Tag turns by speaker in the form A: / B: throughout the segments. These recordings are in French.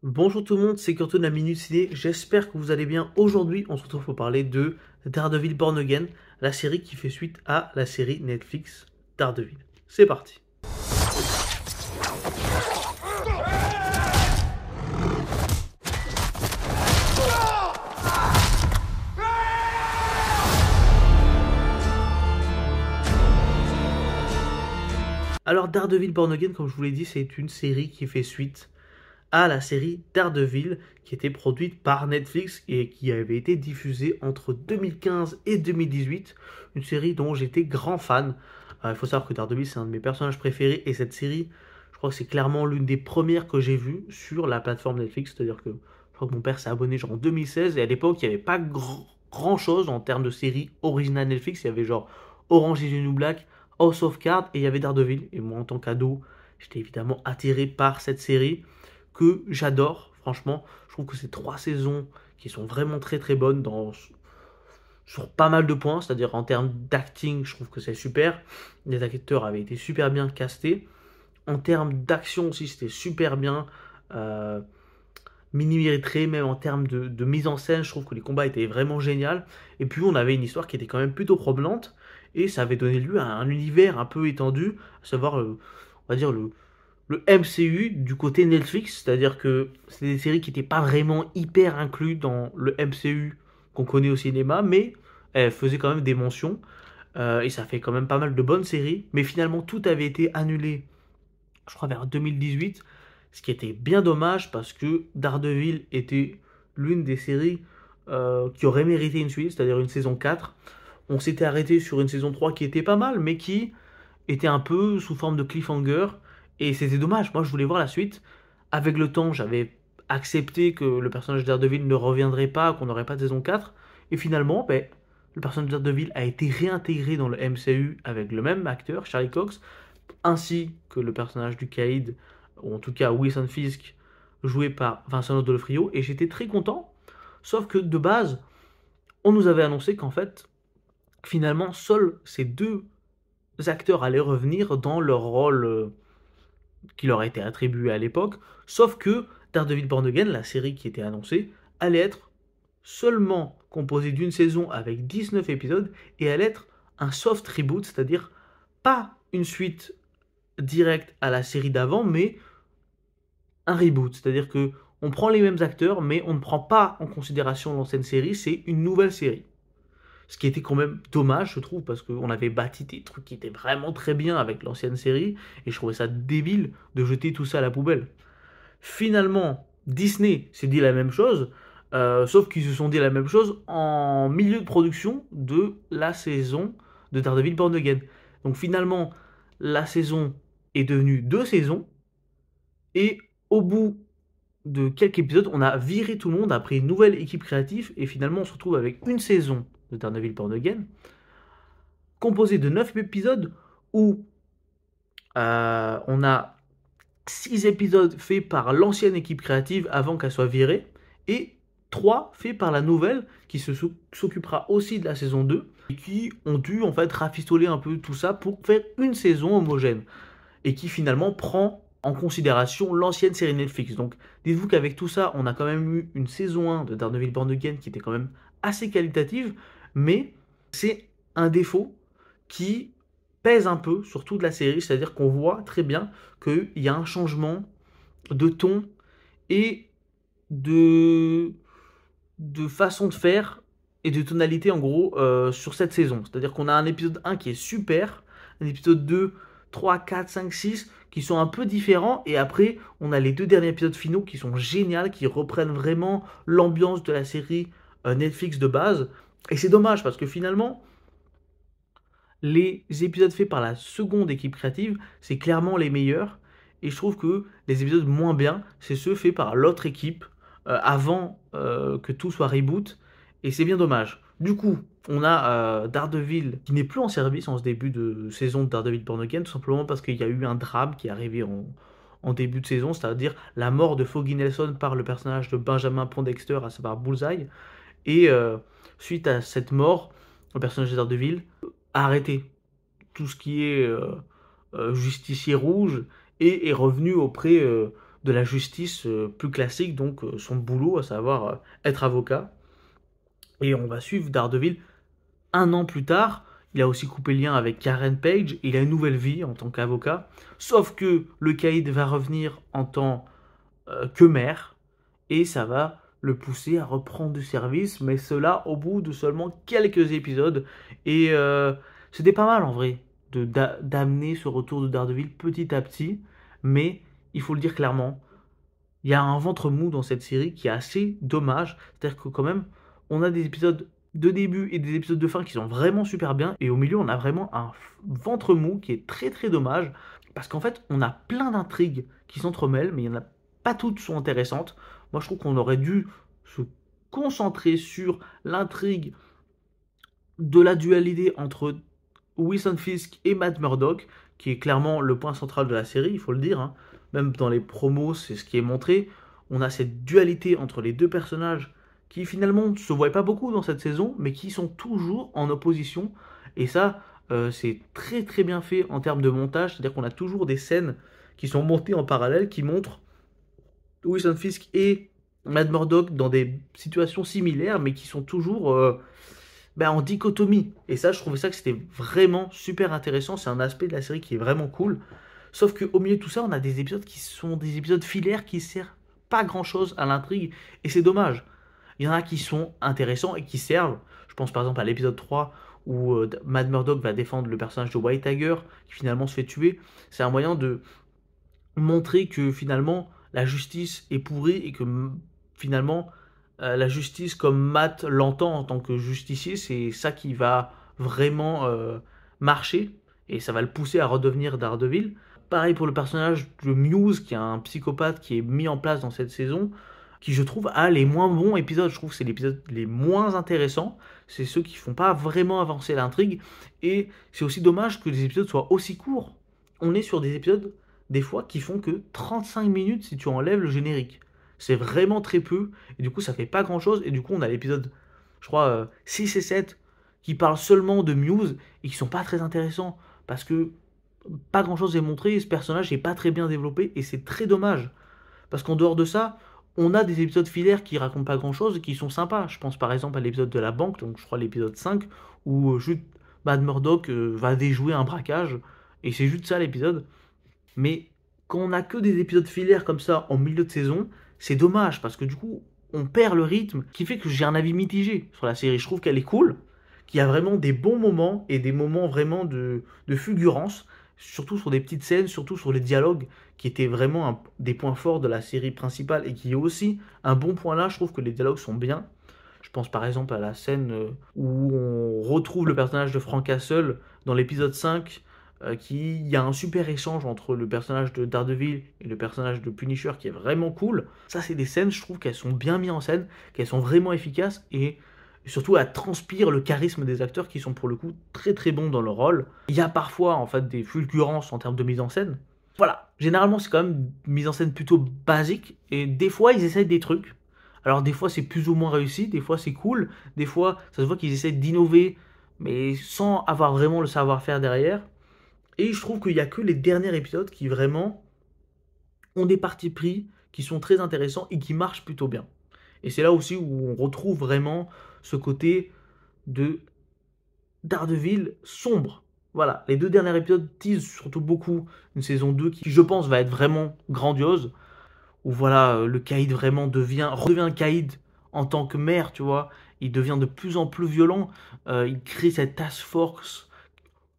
A: Bonjour tout le monde, c'est Kurto de la Minute Ciné, j'espère que vous allez bien. Aujourd'hui, on se retrouve pour parler de Daredevil Born Again, la série qui fait suite à la série Netflix Daredevil. C'est parti. Alors Daredevil Born Again, comme je vous l'ai dit, c'est une série qui fait suite à la série Daredevil qui était produite par Netflix et qui avait été diffusée entre 2015 et 2018. Une série dont j'étais grand fan. Il faut savoir que Daredevil c'est un de mes personnages préférés et cette série, je crois que c'est clairement l'une des premières que j'ai vues sur la plateforme Netflix. C'est-à-dire que je crois que mon père s'est abonné genre en 2016 et à l'époque il n'y avait pas grand chose en termes de séries originales Netflix. Il y avait genre Orange is the New Black, House of Cards et il y avait Daredevil. Et moi en tant qu'ado, j'étais évidemment attiré par cette série que j'adore. Franchement, je trouve que c'est 3 saisons qui sont vraiment très très bonnes sur pas mal de points, c'est-à-dire en termes d'acting, je trouve que c'est super. Les acteurs avaient été super bien castés. En termes d'action aussi, c'était super bien euh, millimétré, même en termes de mise en scène, je trouve que les combats étaient vraiment géniaux. Et puis on avait une histoire qui était quand même plutôt probante, et ça avait donné lieu à un univers un peu étendu, à savoir, on va dire, le MCU du côté Netflix, c'est-à-dire que c'est des séries qui n'étaient pas vraiment hyper inclus dans le MCU qu'on connaît au cinéma, mais elles faisaient quand même des mentions, et ça fait quand même pas mal de bonnes séries, mais finalement tout avait été annulé, je crois vers 2018, ce qui était bien dommage parce que Daredevil était l'une des séries qui aurait mérité une suite, c'est-à-dire une saison 4. On s'était arrêté sur une saison 3 qui était pas mal, mais qui était un peu sous forme de cliffhanger. Et c'était dommage. Moi, je voulais voir la suite. Avec le temps, j'avais accepté que le personnage d'Daredevil ne reviendrait pas, qu'on n'aurait pas de saison 4. Et finalement, ben, le personnage d'Daredevil a été réintégré dans le MCU avec le même acteur, Charlie Cox, ainsi que le personnage du Caïd, ou en tout cas Wilson Fisk, joué par Vincent D'Onofrio. Et j'étais très content. Sauf que de base, on nous avait annoncé qu'en fait, finalement, seuls ces deux acteurs allaient revenir dans leur rôle qui leur a été attribué à l'époque, sauf que Daredevil Born Again, la série qui était annoncée, allait être seulement composée d'une saison avec 19 épisodes et allait être un soft reboot, c'est-à-dire pas une suite directe à la série d'avant, mais un reboot, c'est-à-dire que on prend les mêmes acteurs, mais on ne prend pas en considération l'ancienne série, c'est une nouvelle série. Ce qui était quand même dommage, je trouve, parce qu'on avait bâti des trucs qui étaient vraiment très bien avec l'ancienne série, et je trouvais ça débile de jeter tout ça à la poubelle. Finalement, Disney s'est dit la même chose, sauf qu'ils se sont dit la même chose en milieu de production de la saison de Daredevil Born Again. Donc finalement, la saison est devenue 2 saisons, et au bout de quelques épisodes, on a viré tout le monde, a pris une nouvelle équipe créative, et finalement on se retrouve avec une saison de Daredevil Born Again, composée de 9 épisodes, où on a 6 épisodes faits par l'ancienne équipe créative avant qu'elle soit virée, et 3 faits par la nouvelle qui s'occupera aussi de la saison 2, et qui ont dû en fait rafistoler un peu tout ça pour faire une saison homogène, et qui finalement prend en considération l'ancienne série Netflix. Donc dites-vous qu'avec tout ça, on a quand même eu une saison 1 de Daredevil Born Again qui était quand même assez qualitative, mais c'est un défaut qui pèse un peu sur toute la série, c'est-à-dire qu'on voit très bien qu'il y a un changement de ton et de, de façon de faire et de tonalité en gros sur cette saison. C'est-à-dire qu'on a un épisode 1 qui est super, un épisode 2, 3, 4, 5, 6 qui sont un peu différents, et après on a les 2 derniers épisodes finaux qui sont géniaux, qui reprennent vraiment l'ambiance de la série Netflix de base. Et c'est dommage parce que finalement, les épisodes faits par la seconde équipe créative, c'est clairement les meilleurs. Et je trouve que les épisodes moins bien, c'est ceux faits par l'autre équipe avant que tout soit reboot. Et c'est bien dommage. Du coup, on a Daredevil qui n'est plus en service en ce début de saison de Daredevil Born Again, tout simplement parce qu'il y a eu un drame qui est arrivé en début de saison, c'est-à-dire la mort de Foggy Nelson par le personnage de Benjamin Pondexter, à savoir Bullseye. Et suite à cette mort, le personnage de Daredevil a arrêté tout ce qui est justicier rouge et est revenu auprès de la justice plus classique, donc son boulot, à savoir être avocat. Et on va suivre Daredevil un an plus tard. Il a aussi coupé le lien avec Karen Page. Il a une nouvelle vie en tant qu'avocat. Sauf que le caïd va revenir en tant que maire. Et ça va le pousser à reprendre du service. Mais cela au bout de seulement quelques épisodes. Et c'était pas mal en vrai d'amener ce retour de Daredevil petit à petit. Mais il faut le dire clairement, il y a un ventre mou dans cette série qui est assez dommage. C'est-à-dire que quand même, on a des épisodes de début et des épisodes de fin qui sont vraiment super bien. Et au milieu, on a vraiment un ventre mou qui est très très dommage. Parce qu'en fait, on a plein d'intrigues qui s'entremêlent, mais il y en a pas toutes sont intéressantes. Moi, je trouve qu'on aurait dû se concentrer sur l'intrigue de la dualité entre Wilson Fisk et Matt Murdock, qui est clairement le point central de la série, il faut le dire. Hein. Même dans les promos, c'est ce qui est montré. On a cette dualité entre les deux personnages qui finalement ne se voient pas beaucoup dans cette saison, mais qui sont toujours en opposition. Et ça, c'est très très bien fait en termes de montage. C'est-à-dire qu'on a toujours des scènes qui sont montées en parallèle, qui montrent Wilson Fisk et Matt Murdock dans des situations similaires, mais qui sont toujours en dichotomie. Et ça, je trouvais ça que c'était vraiment super intéressant. C'est un aspect de la série qui est vraiment cool. Sauf qu'au milieu de tout ça, on a des épisodes qui sont des épisodes filaires qui servent pas grand chose à l'intrigue. Et c'est dommage. Il y en a qui sont intéressants et qui servent. Je pense par exemple à l'épisode 3 où Matt Murdock va défendre le personnage de White Tiger qui finalement se fait tuer. C'est un moyen de montrer que finalement la justice est pourrie et que finalement la justice comme Matt l'entend en tant que justicier, c'est ça qui va vraiment marcher et ça va le pousser à redevenir Daredevil. Pareil pour le personnage de Muse qui est un psychopathe qui est mis en place dans cette saison, qui je trouve a les moins bons épisodes. Je trouve que c'est les épisodes les moins intéressants, c'est ceux qui font pas vraiment avancer l'intrigue et c'est aussi dommage que les épisodes soient aussi courts. On est sur des épisodes des fois qui font que 35 minutes si tu enlèves le générique. C'est vraiment très peu, et du coup ça fait pas grand chose, et du coup on a l'épisode, je crois, 6 et 7, qui parlent seulement de Muse, et qui sont pas très intéressants, parce que pas grand chose est montré, et ce personnage est pas très bien développé, et c'est très dommage. Parce qu'en dehors de ça, on a des épisodes filaires qui racontent pas grand chose, et qui sont sympas. Je pense par exemple à l'épisode de la banque, donc je crois l'épisode 5, où juste Matt Murdock va déjouer un braquage, et c'est juste ça l'épisode. Mais quand on a que des épisodes filaires comme ça en milieu de saison, c'est dommage parce que du coup, on perd le rythme qui fait que j'ai un avis mitigé sur la série. Je trouve qu'elle est cool, qu'il y a vraiment des bons moments et des moments vraiment de fulgurance, surtout sur des petites scènes, surtout sur les dialogues qui étaient vraiment des points forts de la série principale et qui est aussi un bon point là. Je trouve que les dialogues sont bien. Je pense par exemple à la scène où on retrouve le personnage de Frank Castle dans l'épisode 5 il y a un super échange entre le personnage de Daredevil et le personnage de Punisher qui est vraiment cool. Ça, c'est des scènes, je trouve qu'elles sont bien mises en scène, qu'elles sont vraiment efficaces et surtout elles transpirent le charisme des acteurs qui sont pour le coup très très bons dans leur rôle. Il y a parfois en fait des fulgurances en termes de mise en scène. Voilà, généralement c'est quand même une mise en scène plutôt basique et des fois ils essayent des trucs. Alors des fois c'est plus ou moins réussi, des fois c'est cool, des fois ça se voit qu'ils essayent d'innover mais sans avoir vraiment le savoir-faire derrière. Et je trouve qu'il n'y a que les derniers épisodes qui vraiment ont des partis pris qui sont très intéressants et qui marchent plutôt bien. Et c'est là aussi où on retrouve vraiment ce côté de Daredevil sombre. Voilà, les deux derniers épisodes teasent surtout beaucoup une saison 2 qui, je pense, va être vraiment grandiose. Où voilà, le caïd vraiment redevient caïd en tant que maire, tu vois. Il devient de plus en plus violent. Il crée cette task force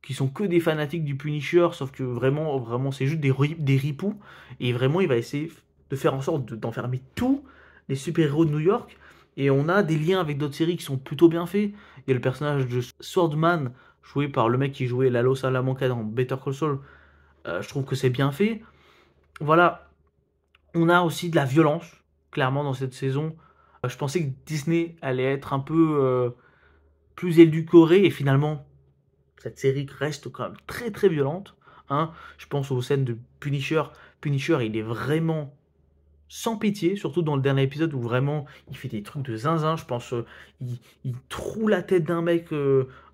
A: qui sont que des fanatiques du Punisher, sauf que vraiment, vraiment c'est juste des ripoux. Et vraiment, il va essayer de faire en sorte d'enfermer tous les super-héros de New York. Et on a des liens avec d'autres séries qui sont plutôt bien faits. Il y a le personnage de Swordman, joué par le mec qui jouait Lalo Salamanca dans Better Call Saul. Je trouve que c'est bien fait. Voilà, on a aussi de la violence, clairement, dans cette saison. Je pensais que Disney allait être un peu plus édulcoré, et finalement, cette série reste quand même très très violente. Hein. Je pense aux scènes de Punisher. Punisher, il est vraiment sans pitié, surtout dans le dernier épisode où vraiment il fait des trucs de zinzin. Je pense il troue la tête d'un mec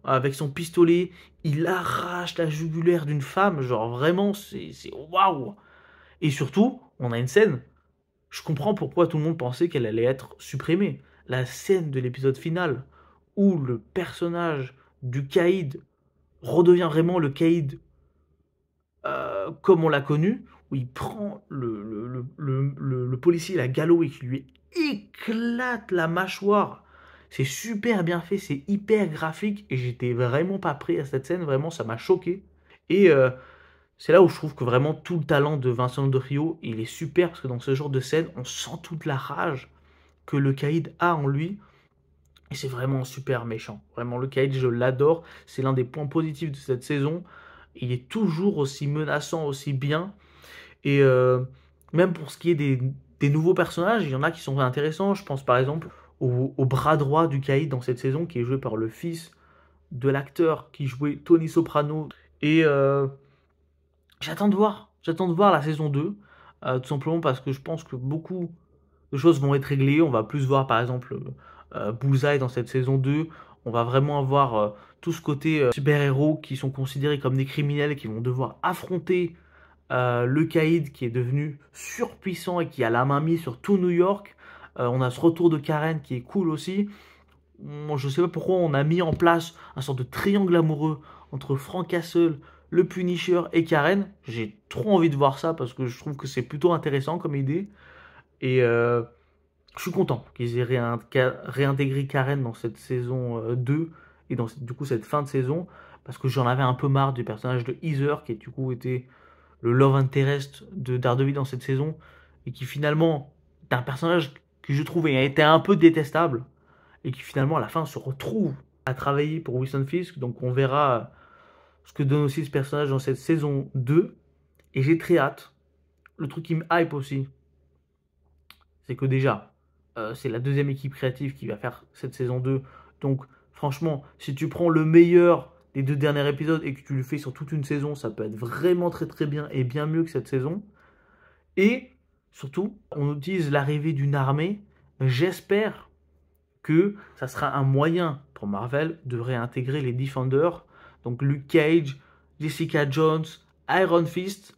A: avec son pistolet, il arrache la jugulaire d'une femme. Genre vraiment, c'est waouh! Et surtout, on a une scène, je comprends pourquoi tout le monde pensait qu'elle allait être supprimée. La scène de l'épisode final, où le personnage du Caïd redevient vraiment le Caïd comme on l'a connu, où il prend le policier, la Galloway, qui lui éclate la mâchoire. C'est super bien fait, c'est hyper graphique, et j'étais vraiment pas prêt à cette scène, vraiment ça m'a choqué. Et c'est là où je trouve que vraiment tout le talent de Vincent de Rio, il est super, parce que dans ce genre de scène, on sent toute la rage que le Caïd a en lui, et c'est vraiment super méchant. Vraiment, le Caïd, je l'adore, c'est l'un des points positifs de cette saison. Il est toujours aussi menaçant, aussi bien. Et même pour ce qui est des nouveaux personnages, il y en a qui sont intéressants. Je pense par exemple au bras droit du Caïd dans cette saison, qui est joué par le fils de l'acteur qui jouait Tony Soprano. Et j'attends de voir la saison 2, tout simplement parce que je pense que beaucoup de choses vont être réglées. On va plus voir par exemple Bullseye dans cette saison 2. On va vraiment avoir tout ce côté super-héros qui sont considérés comme des criminels et qui vont devoir affronter le Caïd qui est devenu surpuissant et qui a la main mise sur tout New York. On a ce retour de Karen qui est cool aussi. Moi, je sais pas pourquoi on a mis en place un sorte de triangle amoureux entre Frank Castle, le Punisher et Karen. J'ai trop envie de voir ça parce que je trouve que c'est plutôt intéressant comme idée. Et je suis content qu'ils aient réintégré Karen dans cette saison 2 et dans du coup cette fin de saison parce que j'en avais un peu marre du personnage de Heather qui du coup était le love interest de Daredevil dans cette saison et qui finalement est un personnage que je trouvais a été un peu détestable et qui finalement à la fin se retrouve à travailler pour Wilson Fisk. Donc on verra ce que donne aussi ce personnage dans cette saison 2 et j'ai très hâte. Le truc qui me hype aussi, c'est que déjà c'est la deuxième équipe créative qui va faire cette saison 2. Donc franchement, si tu prends le meilleur des 2 derniers épisodes et que tu le fais sur toute une saison, ça peut être vraiment très très bien et bien mieux que cette saison. Et surtout, on utilise l'arrivée d'une armée. J'espère que ça sera un moyen pour Marvel de réintégrer les Defenders. Donc Luke Cage, Jessica Jones, Iron Fist.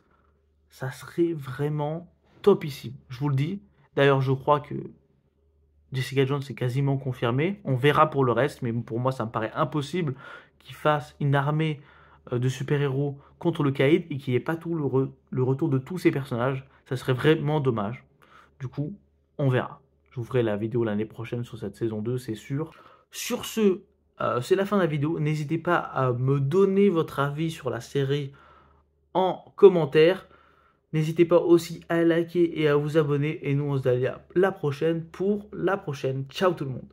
A: Ça serait vraiment topissime, je vous le dis. D'ailleurs, je crois que Jessica Jones est quasiment confirmé. On verra pour le reste, mais pour moi, ça me paraît impossible qu'il fasse une armée de super-héros contre le Caïd et qu'il n'y ait pas tout le retour de tous ces personnages. Ça serait vraiment dommage. Du coup, on verra. Je vous ferai la vidéo l'année prochaine sur cette saison 2, c'est sûr. Sur ce, c'est la fin de la vidéo. N'hésitez pas à me donner votre avis sur la série en commentaire. N'hésitez pas aussi à liker et à vous abonner. Et nous, on se dit à la prochaine pour la prochaine. Ciao tout le monde.